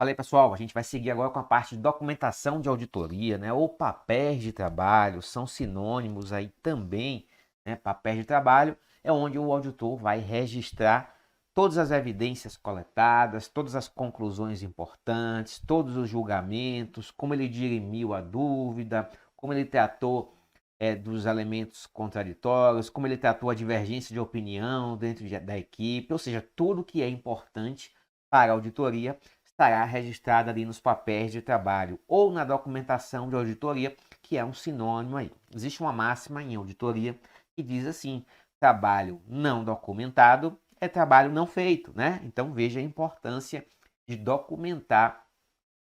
Falei, pessoal, a gente vai seguir agora com a parte de documentação de auditoria, né? Ou papéis de trabalho, são sinônimos aí também, né? Papéis de trabalho é onde o auditor vai registrar todas as evidências coletadas, todas as conclusões importantes, todos os julgamentos, como ele dirimiu a dúvida, como ele tratou dos elementos contraditórios, como ele tratou a divergência de opinião dentro da equipe, ou seja, tudo que é importante para a auditoria estará registrado ali nos papéis de trabalho ou na documentação de auditoria, que é um sinônimo aí. Existe uma máxima em auditoria que diz assim: trabalho não documentado é trabalho não feito, né? Então veja a importância de documentar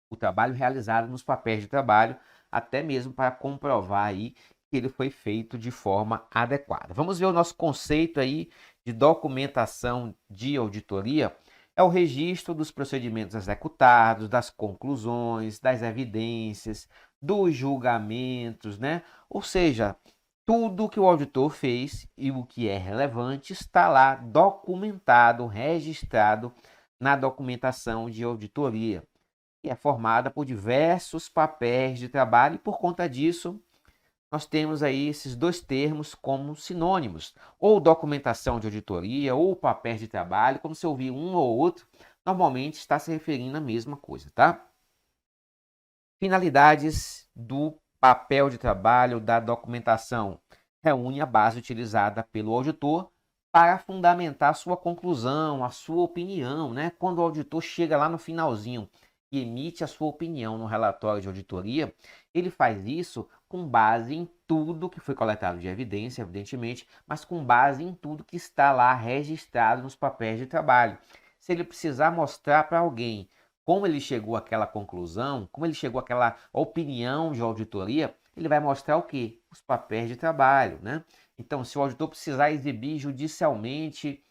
o trabalho realizado nos papéis de trabalho, até mesmo para comprovar aí que ele foi feito de forma adequada. Vamos ver o nosso conceito aí de documentação de auditoria. É o registro dos procedimentos executados, das conclusões, das evidências, dos julgamentos, né? Ou seja, tudo que o auditor fez e o que é relevante está lá documentado, registrado na documentação de auditoria, que é formada por diversos papéis de trabalho e por conta disso nós temos aí esses dois termos como sinônimos, ou documentação de auditoria ou papéis de trabalho, como se ouvir um ou outro, normalmente está se referindo à mesma coisa, tá? Finalidades do papel de trabalho da documentação. Reúne a base utilizada pelo auditor para fundamentar a sua conclusão, a sua opinião, né? Quando o auditor chega lá no finalzinho e emite a sua opinião no relatório de auditoria, ele faz isso com base em tudo que foi coletado de evidência, evidentemente, mas com base em tudo que está lá registrado nos papéis de trabalho. Se ele precisar mostrar para alguém como ele chegou àquela conclusão, como ele chegou àquela opinião de auditoria, ele vai mostrar o quê? Os papéis de trabalho, né? Então, se o auditor precisar exibir judicialmente,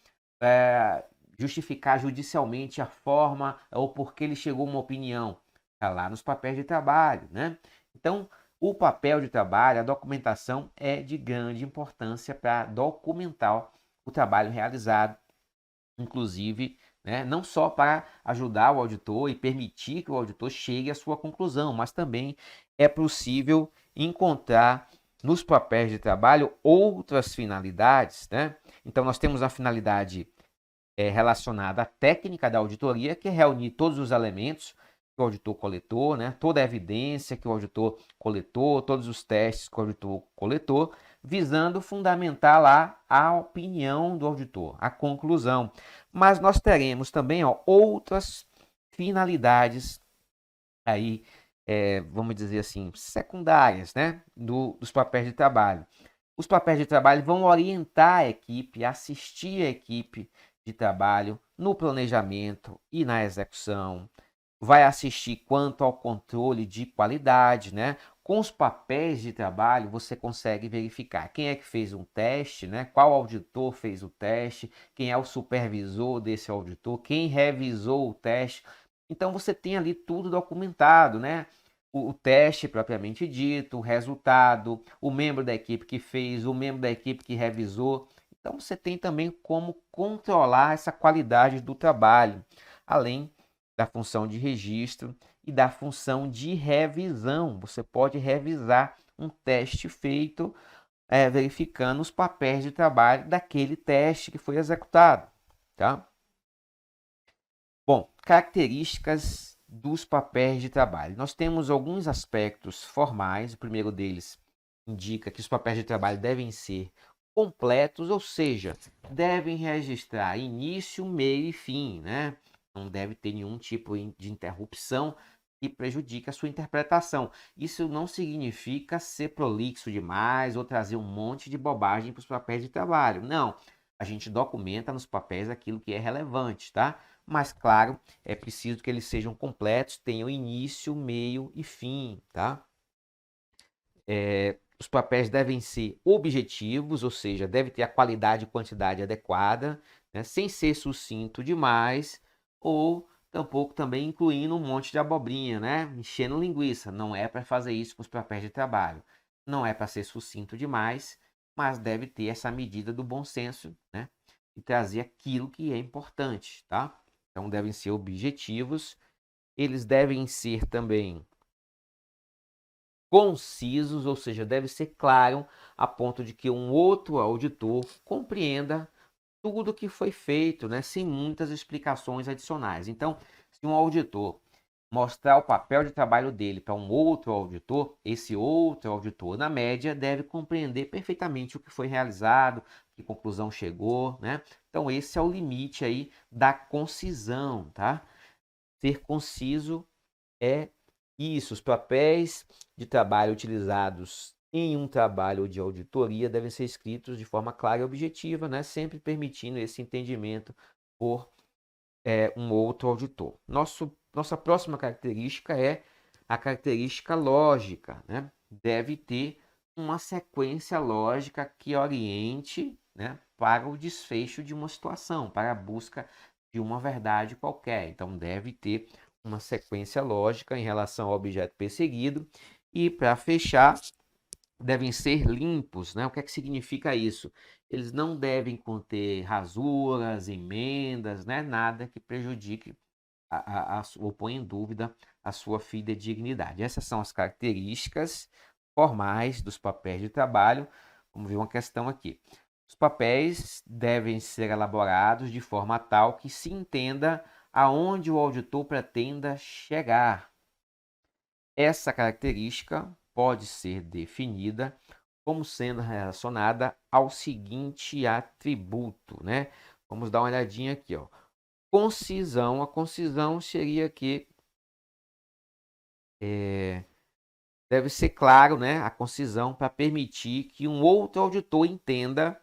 é, justificar judicialmente a forma ou por que ele chegou a uma opinião, está lá nos papéis de trabalho, né? Então, o papel de trabalho, a documentação é de grande importância para documentar o trabalho realizado, inclusive, né, não só para ajudar o auditor e permitir que o auditor chegue à sua conclusão, mas também é possível encontrar nos papéis de trabalho outras finalidades, né? Então nós temos a finalidade relacionada à técnica da auditoria, que é reunir todos os elementos que o auditor coletou, né? Toda a evidência que o auditor coletou, todos os testes que o auditor coletou, visando fundamentar lá a opinião do auditor, a conclusão. Mas nós teremos também outras finalidades aí, vamos dizer assim, secundárias, né? Dos papéis de trabalho. Os papéis de trabalho vão orientar a equipe, assistir a equipe de trabalho no planejamento e na execução. Vai assistir quanto ao controle de qualidade, né? Com os papéis de trabalho, você consegue verificar quem é que fez um teste, né? Qual auditor fez o teste, quem é o supervisor desse auditor, quem revisou o teste. Então você tem ali tudo documentado, né? O teste propriamente dito, o resultado, o membro da equipe que fez, o membro da equipe que revisou. Então você tem também como controlar essa qualidade do trabalho, além da função de registro e da função de revisão. Você pode revisar um teste feito verificando os papéis de trabalho daquele teste que foi executado, tá? Bom, características dos papéis de trabalho. Nós temos alguns aspectos formais. O primeiro deles indica que os papéis de trabalho devem ser completos, ou seja, devem registrar início, meio e fim, né? Não deve ter nenhum tipo de interrupção que prejudique a sua interpretação. Isso não significa ser prolixo demais ou trazer um monte de bobagem para os papéis de trabalho. Não, a gente documenta nos papéis aquilo que é relevante, tá? Mas, claro, é preciso que eles sejam completos, tenham início, meio e fim, tá? Os papéis devem ser objetivos, ou seja, deve ter a qualidade e quantidade adequada, né? Sem ser sucinto demais, ou tampouco também incluindo um monte de abobrinha, né? Enchendo linguiça. Não é para fazer isso com os papéis de trabalho. Não é para ser sucinto demais, mas deve ter essa medida do bom senso, né? E trazer aquilo que é importante, tá? Então devem ser objetivos eles devem ser também concisos, ou seja, deve ser claro a ponto de que um outro auditor compreenda tudo que foi feito, né, sem muitas explicações adicionais. Então, se um auditor mostrar o papel de trabalho dele para um outro auditor, esse outro auditor, na média, deve compreender perfeitamente o que foi realizado, que conclusão chegou, né? Então, esse é o limite aí da concisão, tá? Ser conciso é isso. Os papéis de trabalho utilizados em um trabalho de auditoria devem ser escritos de forma clara e objetiva, né? Sempre permitindo esse entendimento por um outro auditor. Nossa próxima característica é a característica lógica, né? Deve ter uma sequência lógica que oriente, né, para o desfecho de uma situação, para a busca de uma verdade qualquer. Então, deve ter uma sequência lógica em relação ao objeto perseguido. E, para fechar, devem ser limpos, né? O que é que significa isso? Eles não devem conter rasuras, emendas, né? Nada que prejudique ou ponha em dúvida a sua fidedignidade. Essas são as características formais dos papéis de trabalho. Vamos ver uma questão aqui. Os papéis devem ser elaborados de forma tal que se entenda aonde o auditor pretenda chegar. Essa característica pode ser definida como sendo relacionada ao seguinte atributo, né? Vamos dar uma olhadinha aqui, ó. Concisão. A concisão seria que deve ser claro, né? A concisão para permitir que um outro auditor entenda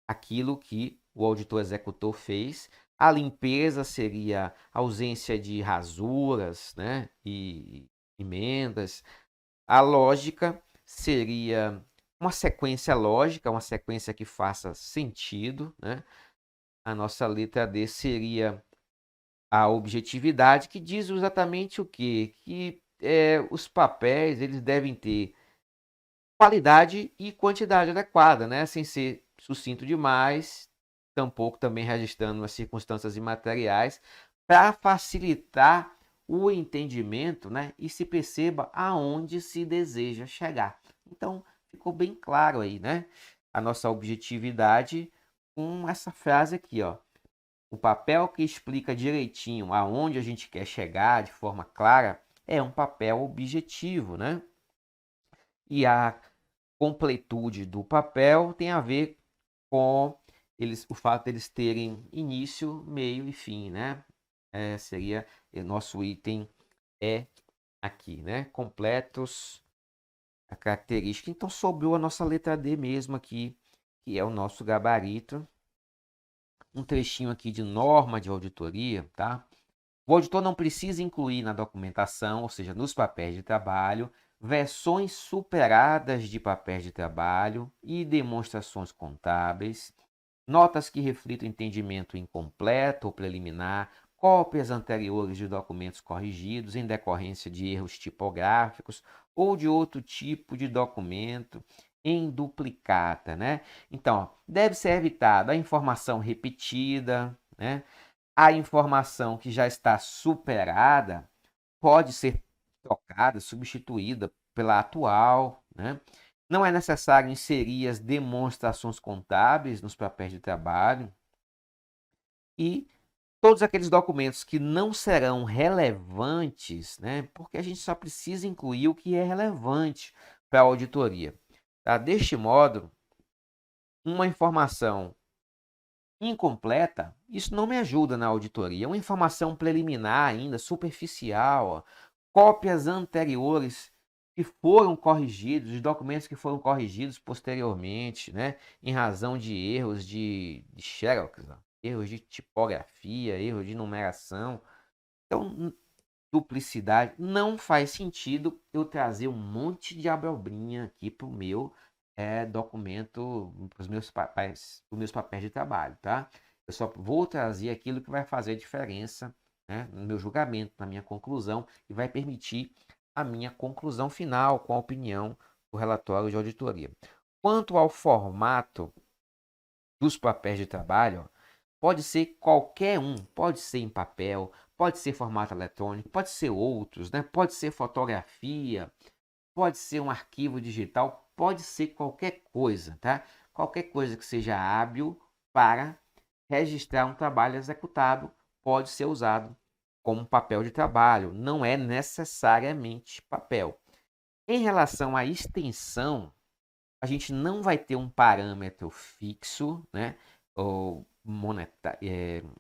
aquilo que o auditor executor fez. A limpeza seria a ausência de rasuras, né? E emendas. A lógica seria uma sequência lógica, uma sequência que faça sentido, né? A nossa letra D seria a objetividade, que diz exatamente o quê? Que os papéis eles devem ter qualidade e quantidade adequada, né? Sem ser sucinto demais, tampouco também registrando as circunstâncias imateriais, para facilitar o entendimento, né? E se perceba aonde se deseja chegar. Então, ficou bem claro aí, né? A nossa objetividade com essa frase aqui, ó. O papel que explica direitinho aonde a gente quer chegar de forma clara é um papel objetivo, né? E a completude do papel tem a ver com o fato de eles terem início, meio e fim, né? Seria o nosso item aqui, né? Completos, a característica. Então sobrou a nossa letra D mesmo aqui, que é o nosso gabarito. Um trechinho aqui de norma de auditoria, tá? O auditor não precisa incluir na documentação, ou seja, nos papéis de trabalho, versões superadas de papéis de trabalho e demonstrações contábeis, notas que reflitam entendimento incompleto ou preliminar, cópias anteriores de documentos corrigidos em decorrência de erros tipográficos ou de outro tipo de documento em duplicata, né? Então, deve ser evitada a informação repetida, né? A informação que já está superada pode ser trocada, substituída pela atual, né? Não é necessário inserir as demonstrações contábeis nos papéis de trabalho e todos aqueles documentos que não serão relevantes, né? Porque a gente só precisa incluir o que é relevante para a auditoria. Tá? Deste modo, uma informação incompleta, isso não me ajuda na auditoria. É uma informação preliminar ainda, superficial, ó. Cópias anteriores que foram corrigidos, de documentos que foram corrigidos posteriormente, né, em razão de erros de xerox, ó, erros de tipografia, erros de numeração. Então, duplicidade, não faz sentido eu trazer um monte de abobrinha aqui para o meu documento, para os meus papéis de trabalho, tá? Eu só vou trazer aquilo que vai fazer diferença, né, no meu julgamento, na minha conclusão, e vai permitir a minha conclusão final com a opinião do relatório de auditoria. Quanto ao formato dos papéis de trabalho, ó, Pode ser qualquer um, pode ser em papel, pode ser formato eletrônico, pode ser outros, né? Pode ser fotografia, pode ser um arquivo digital, pode ser qualquer coisa, tá? Qualquer coisa que seja hábil para registrar um trabalho executado pode ser usado como papel de trabalho, não é necessariamente papel. Em relação à extensão, a gente não vai ter um parâmetro fixo, né? Ou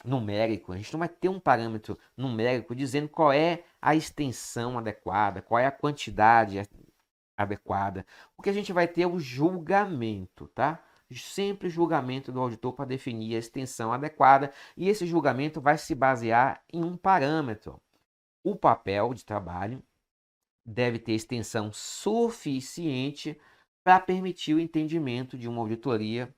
numérico, a gente não vai ter um parâmetro numérico dizendo qual é a extensão adequada, qual é a quantidade adequada. O que a gente vai ter é o julgamento, tá? Sempre julgamento do auditor para definir a extensão adequada, e esse julgamento vai se basear em um parâmetro. O papel de trabalho deve ter extensão suficiente para permitir o entendimento de uma auditoria,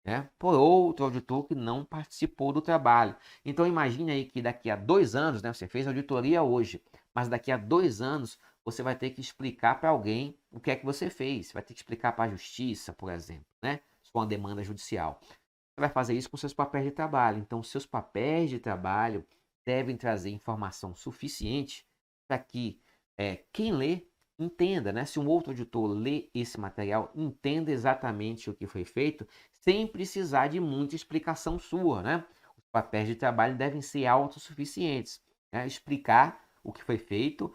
né, por outro auditor que não participou do trabalho. Então imagine aí que daqui a 2 anos, né, você fez auditoria hoje, mas daqui a 2 anos você vai ter que explicar para alguém o que é que você fez. Você vai ter que explicar para a justiça, por exemplo, né, se for uma demanda judicial. Você vai fazer isso com seus papéis de trabalho. Então, seus papéis de trabalho devem trazer informação suficiente para que quem lê entenda, né? Se um outro auditor lê esse material, entenda exatamente o que foi feito, sem precisar de muita explicação sua, né? Os papéis de trabalho devem ser autossuficientes, né? Explicar o que foi feito,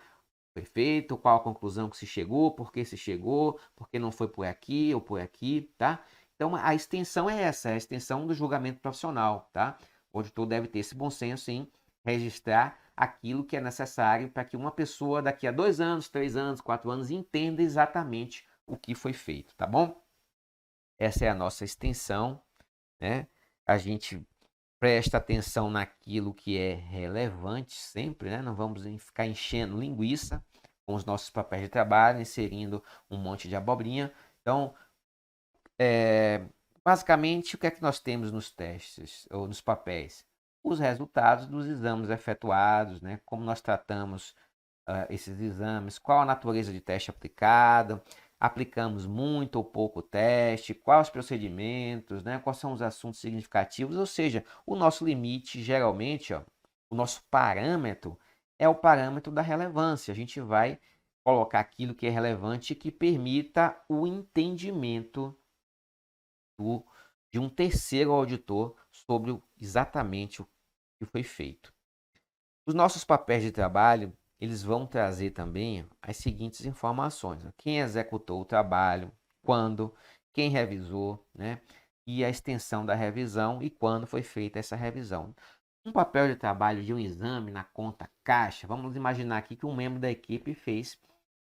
qual a conclusão que se chegou, por que se chegou, por que não foi por aqui ou por aqui, tá? Então, a extensão é essa, é a extensão do julgamento profissional, tá? O auditor deve ter esse bom senso em registrar aquilo que é necessário para que uma pessoa daqui a 2 anos, 3 anos, 4 anos entenda exatamente o que foi feito, tá bom? Essa é a nossa extensão, né? A gente presta atenção naquilo que é relevante sempre, né? Não vamos ficar enchendo linguiça com os nossos papéis de trabalho, inserindo um monte de abobrinha. Então, basicamente, o que é que nós temos nos testes ou nos papéis? Os resultados dos exames efetuados, né? Como nós tratamos esses exames, qual a natureza de teste aplicada, aplicamos muito ou pouco teste, quais os procedimentos, né? Quais são os assuntos significativos, ou seja, o nosso limite, geralmente, ó, o nosso parâmetro é o parâmetro da relevância. A gente vai colocar aquilo que é relevante e que permita o entendimento de um terceiro auditor sobre exatamente o que foi feito. Os nossos papéis de trabalho, eles vão trazer também as seguintes informações: quem executou o trabalho, quando, quem revisou, né? E a extensão da revisão e quando foi feita essa revisão. Um papel de trabalho de um exame na conta caixa, vamos imaginar aqui que um membro da equipe fez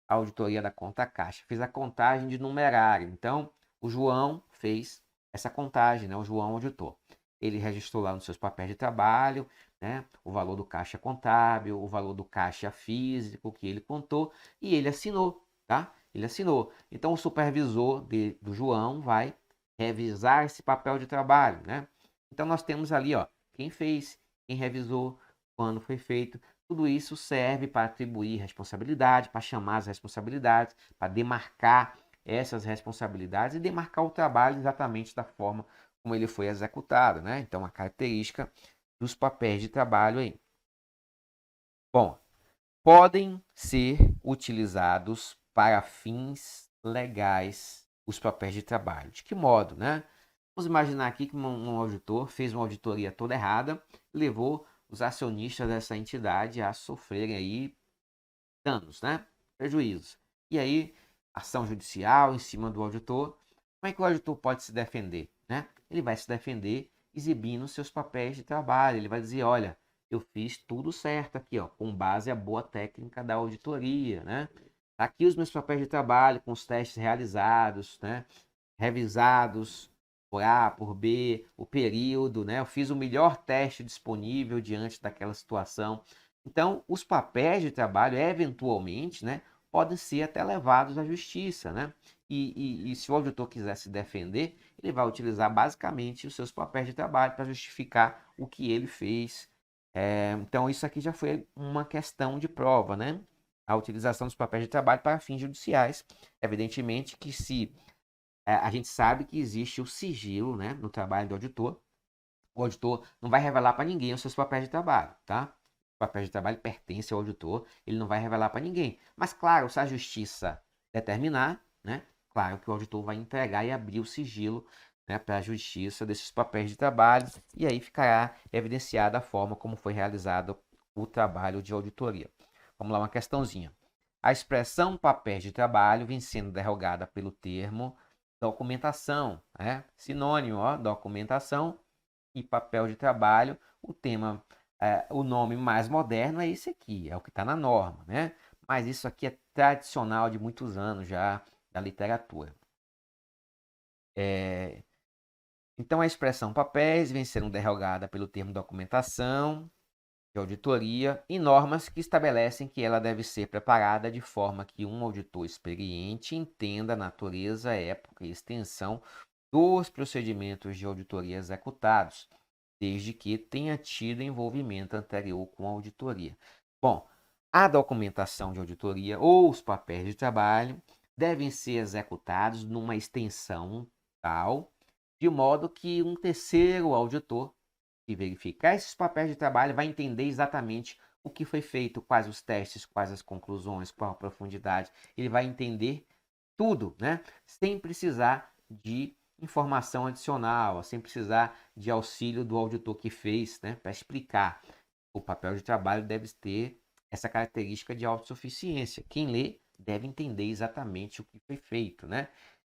a auditoria da conta caixa, fez a contagem de numerário. Então, o João fez essa contagem, né? O João auditor. Ele registrou lá nos seus papéis de trabalho, né? O valor do caixa contábil, o valor do caixa físico que ele contou e ele assinou, tá? Ele assinou. Então, o supervisor do João vai revisar esse papel de trabalho, né? Então, nós temos ali, ó, quem fez, quem revisou, quando foi feito. Tudo isso serve para atribuir responsabilidade, para chamar as responsabilidades, para demarcar essas responsabilidades e demarcar o trabalho exatamente da forma como ele foi executado, né? Então, a característica dos papéis de trabalho aí. Bom, podem ser utilizados para fins legais os papéis de trabalho. De que modo, né? Vamos imaginar aqui que um auditor fez uma auditoria toda errada, levou os acionistas dessa entidade a sofrerem aí danos, né? Prejuízos. E aí, ação judicial em cima do auditor. Como é que o auditor pode se defender, né? Ele vai se defender exibindo seus papéis de trabalho. Ele vai dizer, olha, eu fiz tudo certo aqui, ó, com base à boa técnica da auditoria, né? Aqui os meus papéis de trabalho com os testes realizados, né? Revisados por A, por B, o período, né? Eu fiz o melhor teste disponível diante daquela situação. Então, os papéis de trabalho, eventualmente, né, podem ser até levados à justiça, né? E se o auditor quiser se defender, ele vai utilizar basicamente os seus papéis de trabalho para justificar o que ele fez. Então, isso aqui já foi uma questão de prova, né? A utilização dos papéis de trabalho para fins judiciais. Evidentemente que se a gente sabe que existe o sigilo, né, no trabalho do auditor, O auditor não vai revelar para ninguém os seus papéis de trabalho, tá? Os papéis de trabalho pertencem ao auditor, ele não vai revelar para ninguém. Mas, claro, se a justiça determinar, né? Claro que o auditor vai entregar e abrir o sigilo, né, para a justiça desses papéis de trabalho, e aí ficará evidenciada a forma como foi realizado o trabalho de auditoria. Vamos lá, uma questãozinha. A expressão papéis de trabalho vem sendo derogada pelo termo documentação, né? Sinônimo, ó, documentação e papel de trabalho. O tema, o nome mais moderno é esse aqui, é o que está na norma, né? Mas isso aqui é tradicional de muitos anos já da literatura. Então, a expressão papéis vem sendo derrogada pelo termo documentação de auditoria e normas que estabelecem que ela deve ser preparada de forma que um auditor experiente entenda a natureza, época e extensão dos procedimentos de auditoria executados, desde que tenha tido envolvimento anterior com a auditoria. Bom, a documentação de auditoria ou os papéis de trabalho devem ser executados numa extensão tal, de modo que um terceiro auditor que verificar esses papéis de trabalho vai entender exatamente o que foi feito, quais os testes, quais as conclusões, qual a profundidade. Ele vai entender tudo, né? Sem precisar de informação adicional, sem precisar de auxílio do auditor que fez, né? Para explicar. O papel de trabalho deve ter essa característica de autossuficiência. Quem lê deve entender exatamente o que foi feito, né?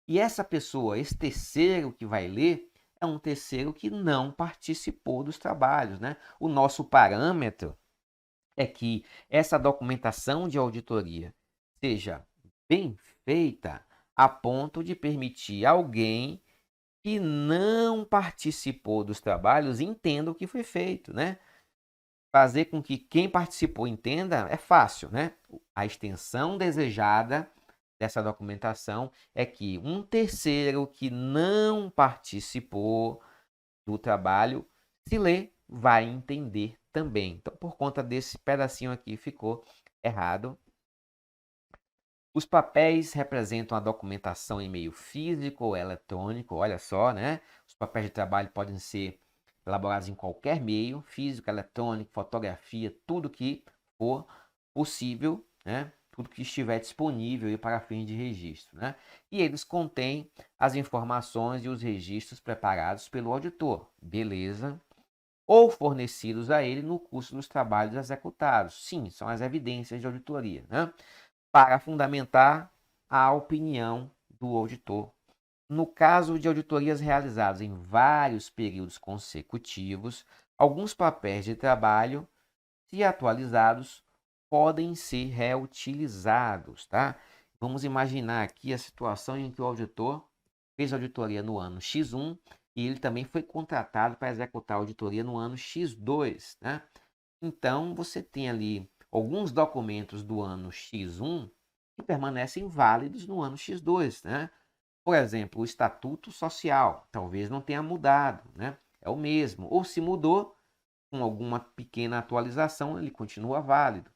E essa pessoa, esse terceiro que vai ler, é um terceiro que não participou dos trabalhos, né? O nosso parâmetro é que essa documentação de auditoria seja bem feita a ponto de permitir alguém que não participou dos trabalhos entenda o que foi feito, né? Fazer com que quem participou entenda é fácil, né? A extensão desejada dessa documentação é que um terceiro que não participou do trabalho, se ler, vai entender também. Então, por conta desse pedacinho aqui, ficou errado. Os papéis representam a documentação em meio físico ou eletrônico, olha só, né? Os papéis de trabalho podem ser elaborados em qualquer meio, físico, eletrônico, fotografia, tudo que for possível, né? Tudo que estiver disponível para fins de registro, né? E eles contêm as informações e os registros preparados pelo auditor, beleza? Ou fornecidos a ele no curso dos trabalhos executados. Sim, são as evidências de auditoria, né? Para fundamentar a opinião do auditor. No caso de auditorias realizadas em vários períodos consecutivos, alguns papéis de trabalho, se atualizados, podem ser reutilizados, tá? Vamos imaginar aqui a situação em que o auditor fez auditoria no ano X1 e ele também foi contratado para executar a auditoria no ano X2, né? Então, você tem ali alguns documentos do ano X1 que permanecem válidos no ano X2, né? Por exemplo, o estatuto social, talvez não tenha mudado, né? É o mesmo. Ou se mudou, com alguma pequena atualização, ele continua válido,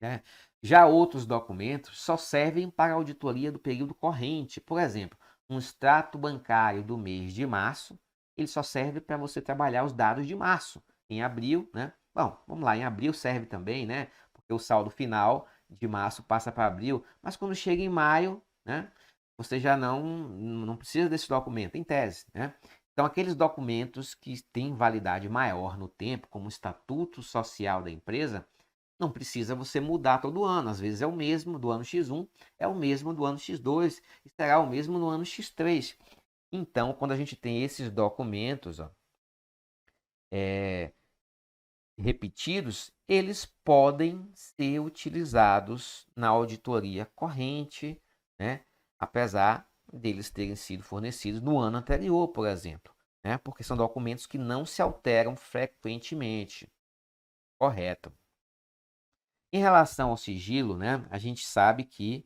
né? Já outros documentos só servem para a auditoria do período corrente. Por exemplo, um extrato bancário do mês de março, ele só serve para você trabalhar os dados de março. Em abril, né? Bom, vamos lá, em abril serve também, né? Porque o saldo final de março passa para abril, mas quando chega em maio, né? Você já não precisa desse documento, em tese, né? Então, aqueles documentos que têm validade maior no tempo, como o estatuto social da empresa, não precisa você mudar todo ano. Às vezes é o mesmo do ano X1, é o mesmo do ano X2 e será o mesmo no ano X3. Então, quando a gente tem esses documentos, ó, repetidos, eles podem ser utilizados na auditoria corrente, né? Apesar deles terem sido fornecidos no ano anterior, por exemplo, né? Porque são documentos que não se alteram frequentemente. Correto. Em relação ao sigilo, né, a gente sabe que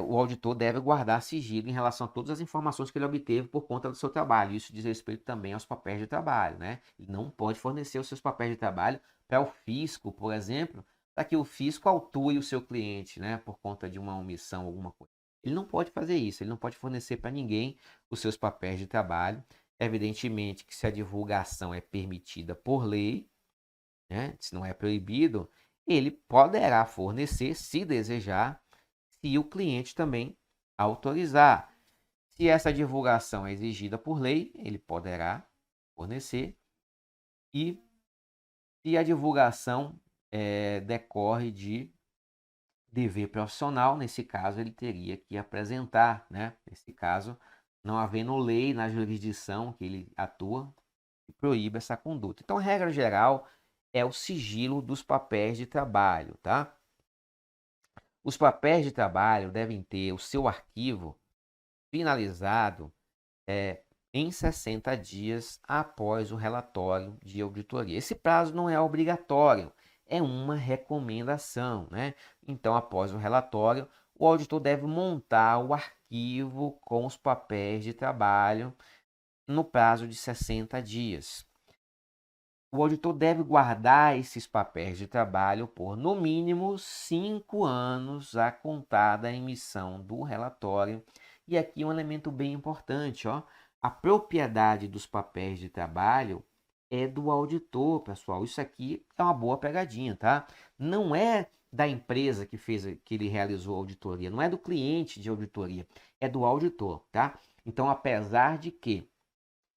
o auditor deve guardar sigilo em relação a todas as informações que ele obteve por conta do seu trabalho. Isso diz respeito também aos papéis de trabalho, né? Ele não pode fornecer os seus papéis de trabalho para o fisco, por exemplo, para que o fisco autue o seu cliente, né, por conta de uma omissão, alguma coisa. Ele não pode fazer isso, ele não pode fornecer para ninguém os seus papéis de trabalho. Evidentemente que se a divulgação é permitida por lei, né, se não é proibido, ele poderá fornecer, se desejar, se o cliente também autorizar. Se essa divulgação é exigida por lei, ele poderá fornecer. E se a divulgação decorre de dever profissional, nesse caso ele teria que apresentar, né? Nesse caso, não havendo lei na jurisdição que ele atua que proíba essa conduta. Então, a regra geral é o sigilo dos papéis de trabalho, tá? Os papéis de trabalho devem ter o seu arquivo finalizado em 60 dias após o relatório de auditoria. Esse prazo não é obrigatório, é uma recomendação, né? Então, após o relatório, o auditor deve montar o arquivo com os papéis de trabalho no prazo de 60 dias. O auditor deve guardar esses papéis de trabalho por, no mínimo, 5 anos a contar da emissão do relatório. E aqui um elemento bem importante, ó. A propriedade dos papéis de trabalho é do auditor, pessoal. Isso aqui é uma boa pegadinha, tá? Não é da empresa que ele realizou a auditoria, não é do cliente de auditoria, é do auditor, tá? Então, apesar de que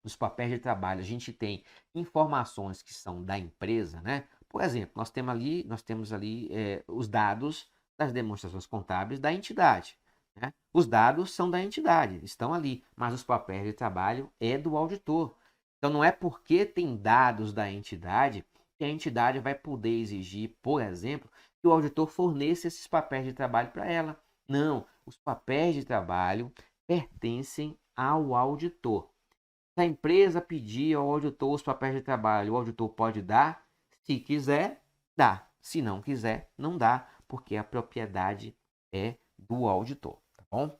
nos papéis de trabalho a gente tem informações que são da empresa, né? Por exemplo, nós temos ali os dados das demonstrações contábeis da entidade, né? Os dados são da entidade, estão ali, mas os papéis de trabalho é do auditor. Então não é porque tem dados da entidade que a entidade vai poder exigir, por exemplo, que o auditor forneça esses papéis de trabalho para ela. Não, os papéis de trabalho pertencem ao auditor. Se a empresa pedir ao auditor os papéis de trabalho, o auditor pode dar. Se quiser, dá. Se não quiser, não dá, porque a propriedade é do auditor, tá bom?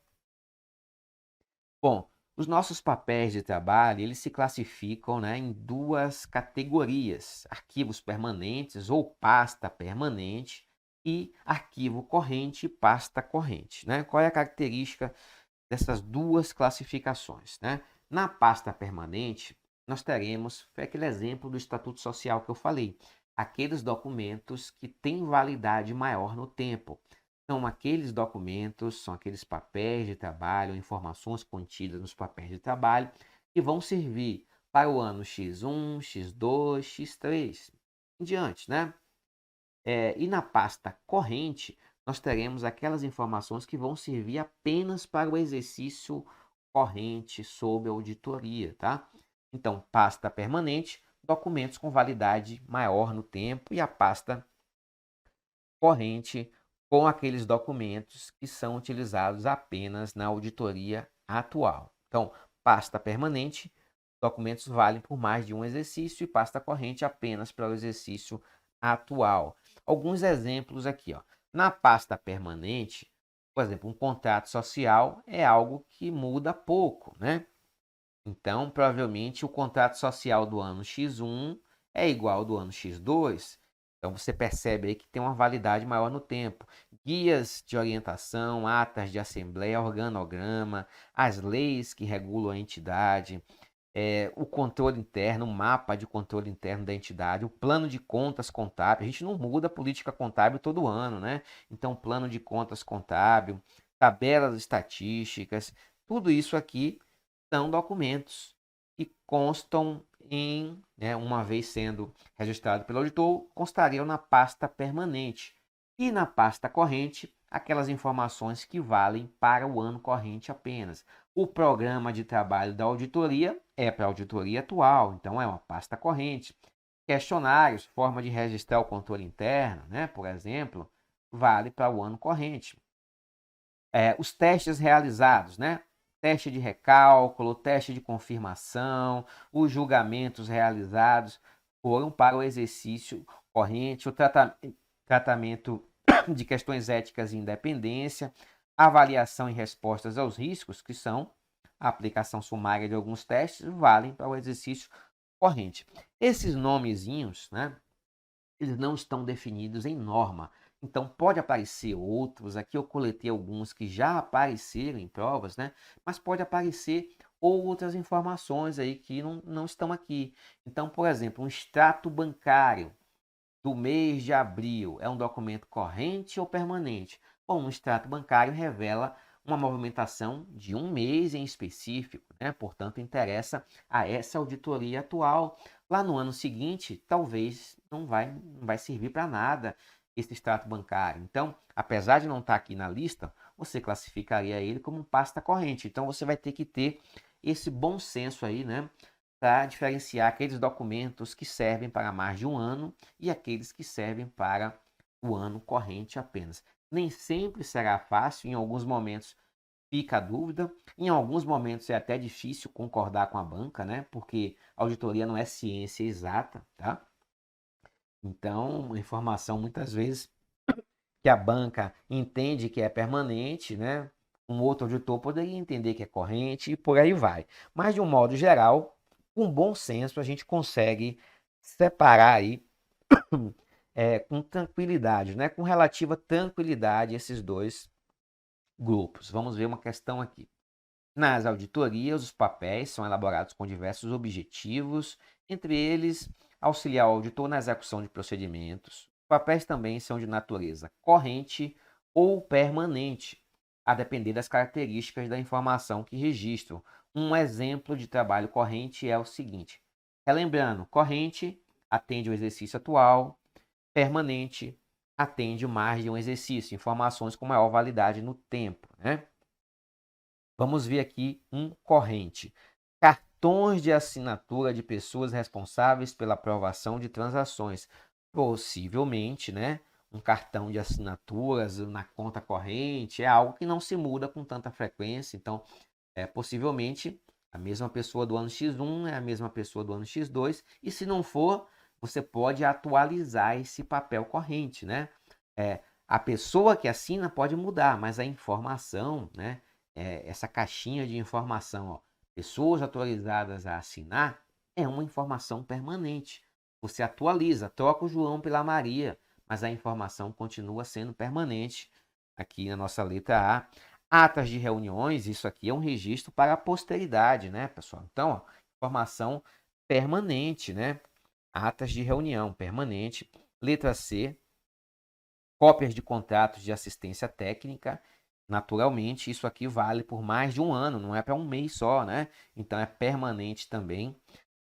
Bom, os nossos papéis de trabalho, eles se classificam, né, em duas categorias: arquivos permanentes ou pasta permanente e arquivo corrente e pasta corrente, né? Qual é a característica dessas duas classificações, né? Na pasta permanente, nós teremos, foi aquele exemplo do Estatuto Social que eu falei, aqueles documentos que têm validade maior no tempo. São aqueles documentos, são aqueles papéis de trabalho, informações contidas nos papéis de trabalho, que vão servir para o ano X1, X2, X3, em diante, né? E na pasta corrente, nós teremos aquelas informações que vão servir apenas para o exercício corrente sob auditoria, tá? Então, pasta permanente, documentos com validade maior no tempo, e a pasta corrente com aqueles documentos que são utilizados apenas na auditoria atual. Então, pasta permanente, documentos valem por mais de um exercício, e pasta corrente apenas para o exercício atual. Alguns exemplos aqui, ó. Na pasta permanente, por exemplo, um contrato social é algo que muda pouco, né? Então, provavelmente o contrato social do ano X1 é igual ao do ano X2. Então, você percebe aí que tem uma validade maior no tempo. Guias de orientação, atas de assembleia, organograma, as leis que regulam a entidade, o controle interno, o mapa de controle interno da entidade, o plano de contas contábil. A gente não muda a política contábil todo ano, né? Então, plano de contas contábil, tabelas estatísticas, tudo isso aqui são documentos que constam em, né, uma vez sendo registrado pelo auditor, constariam na pasta permanente. E na pasta corrente, aquelas informações que valem para o ano corrente apenas. O programa de trabalho da auditoria é para a auditoria atual, então é uma pasta corrente. Questionários, forma de registrar o controle interno, né, por exemplo, vale para o ano corrente. Os testes realizados, né? Teste de recálculo, teste de confirmação, os julgamentos realizados foram para o exercício corrente, o tratamento de questões éticas e independência, avaliação e respostas aos riscos, que são a aplicação sumária de alguns testes, valem para o exercício corrente. Esses nomezinhos, né, eles não estão definidos em norma. Então, pode aparecer outros. Aqui eu coletei alguns que já apareceram em provas, né? Mas pode aparecer ou outras informações aí que não estão aqui. Então, por exemplo, um extrato bancário do mês de abril é um documento corrente ou permanente? Bom, um extrato bancário revela uma movimentação de um mês em específico, né? Portanto, interessa a essa auditoria atual. Lá no ano seguinte, talvez não vai servir para nada esse extrato bancário. Então, apesar de não estar aqui na lista, você classificaria ele como pasta corrente. Então, você vai ter que ter esse bom senso aí, né? Para diferenciar aqueles documentos que servem para mais de um ano e aqueles que servem para o ano corrente apenas. Nem sempre será fácil, em alguns momentos fica a dúvida, em alguns momentos é até difícil concordar com a banca, né? Porque auditoria não é ciência exata, tá? Então, a informação muitas vezes que a banca entende que é permanente, né? Um outro auditor poderia entender que é corrente e por aí vai. Mas, de um modo geral, com bom senso, a gente consegue separar aí com tranquilidade, né? Com relativa tranquilidade, esses dois grupos. Vamos ver uma questão aqui. Nas auditorias, os papéis são elaborados com diversos objetivos, entre eles auxiliar o auditor na execução de procedimentos. Os papéis também são de natureza corrente ou permanente, a depender das características da informação que registram. Um exemplo de trabalho corrente é o seguinte: relembrando, corrente atende ao exercício atual, permanente atende mais de um exercício, informações com maior validade no tempo, né? Vamos ver aqui um corrente. Cartões de assinatura de pessoas responsáveis pela aprovação de transações. Possivelmente, né? Um cartão de assinaturas na conta corrente é algo que não se muda com tanta frequência. Então, possivelmente, a mesma pessoa do ano X1 é a mesma pessoa do ano X2. E se não for, você pode atualizar esse papel corrente, né? A pessoa que assina pode mudar, mas a informação, né? Essa caixinha de informação, ó, pessoas autorizadas a assinar, é uma informação permanente. Você atualiza, troca o João pela Maria, mas a informação continua sendo permanente. Aqui na nossa letra A. Atas de reuniões, isso aqui é um registro para a posteridade, né, pessoal? Então, ó, informação permanente, né? Atas de reunião permanente. Letra C. Cópias de contratos de assistência técnica. Naturalmente, isso aqui vale por mais de um ano, não é para um mês só, né? Então é permanente também.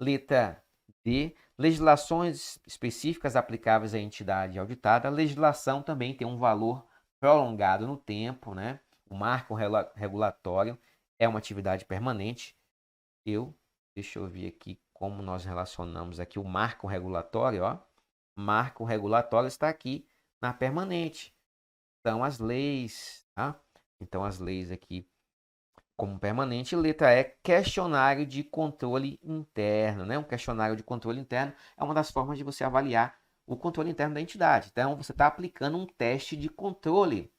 Letra D, legislações específicas aplicáveis à entidade auditada. A legislação também tem um valor prolongado no tempo, né? O marco regulatório é uma atividade permanente. Deixa eu ver aqui como nós relacionamos aqui o marco regulatório, ó. Marco regulatório está aqui na permanente. São as leis, tá? Então, as leis aqui como permanente. Letra E, questionário de controle interno, né? Um questionário de controle interno é uma das formas de você avaliar o controle interno da entidade. Então, você está aplicando um teste de controle,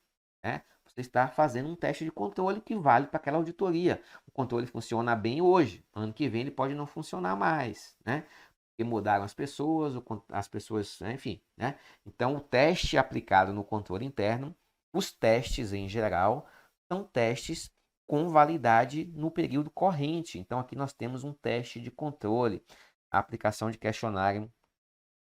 né? Você está fazendo um teste de controle que vale para aquela auditoria. O controle funciona bem hoje, ano que vem ele pode não funcionar mais, né? Porque mudaram as pessoas, enfim, né? Então, o teste aplicado no controle interno, os testes em geral, são testes com validade no período corrente. Então, aqui nós temos um teste de controle, a aplicação de questionário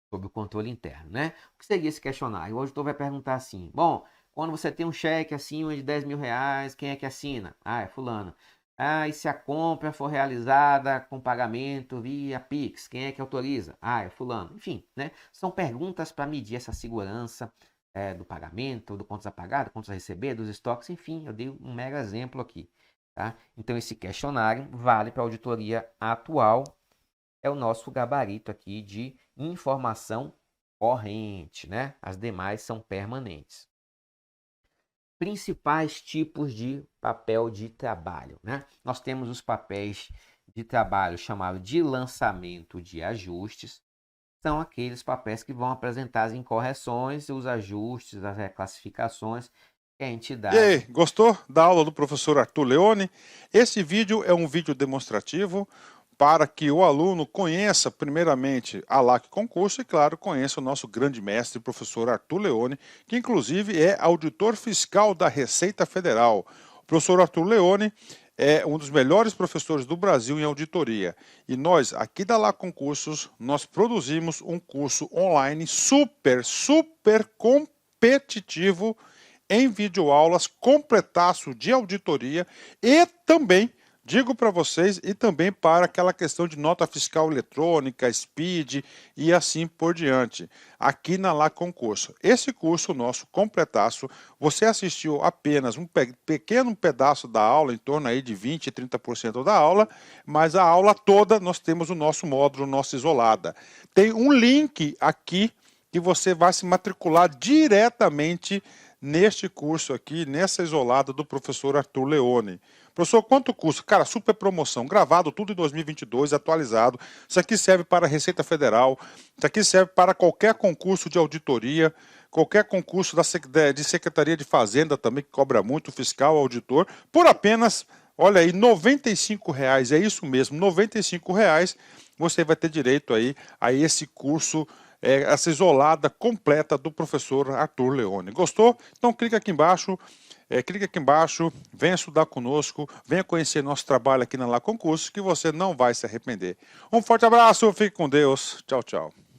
sobre o controle interno, né? O que seria esse questionário? O auditor vai perguntar assim: bom, quando você tem um cheque acima de 10 mil reais, quem é que assina? Ah, é fulano. Ah, e se a compra for realizada com pagamento via Pix, quem é que autoriza? Ah, é fulano. Enfim, né? São perguntas para medir essa segurança do pagamento, do contas a pagar, do contas a receber, dos estoques, enfim, eu dei um mega exemplo aqui, tá? Então, esse questionário vale para a auditoria atual, é o nosso gabarito aqui de informação corrente, né? As demais são permanentes. Principais tipos de papel de trabalho, né? Nós temos os papéis de trabalho chamados de lançamento de ajustes, são aqueles papéis que vão apresentar as incorreções, os ajustes, as reclassificações que a entidade... E aí, gostou da aula do professor Arthur Leone? Esse vídeo é um vídeo demonstrativo para que o aluno conheça primeiramente a LAC Concurso e, claro, conheça o nosso grande mestre, professor Arthur Leone, que inclusive é auditor fiscal da Receita Federal. O professor Arthur Leone é um dos melhores professores do Brasil em auditoria. E nós, aqui da Lá Concursos, nós produzimos um curso online super competitivo em videoaulas, completaço de auditoria e também, digo para vocês, e também para aquela questão de nota fiscal eletrônica, SPID e assim por diante, aqui na Lá Concurso. Esse curso nosso, completaço, você assistiu apenas um pequeno pedaço da aula, em torno aí de 20%, 30% da aula, mas a aula toda nós temos o nosso módulo, nossa isolada. Tem um link aqui que você vai se matricular diretamente neste curso aqui, nessa isolada do professor Arthur Leone. Professor, quanto custa? Cara, super promoção, gravado tudo em 2022, atualizado. Isso aqui serve para a Receita Federal, isso aqui serve para qualquer concurso de auditoria, qualquer concurso de Secretaria de Fazenda também, que cobra muito, fiscal, auditor, por apenas, olha aí, R$ 95,00, é isso mesmo, R$ 95,00, você vai ter direito aí a esse curso, essa isolada completa do professor Arthur Leone. Gostou? Então clica aqui embaixo, venha estudar conosco, venha conhecer nosso trabalho aqui na Lá Concursos, que você não vai se arrepender. Um forte abraço, fique com Deus, tchau, tchau.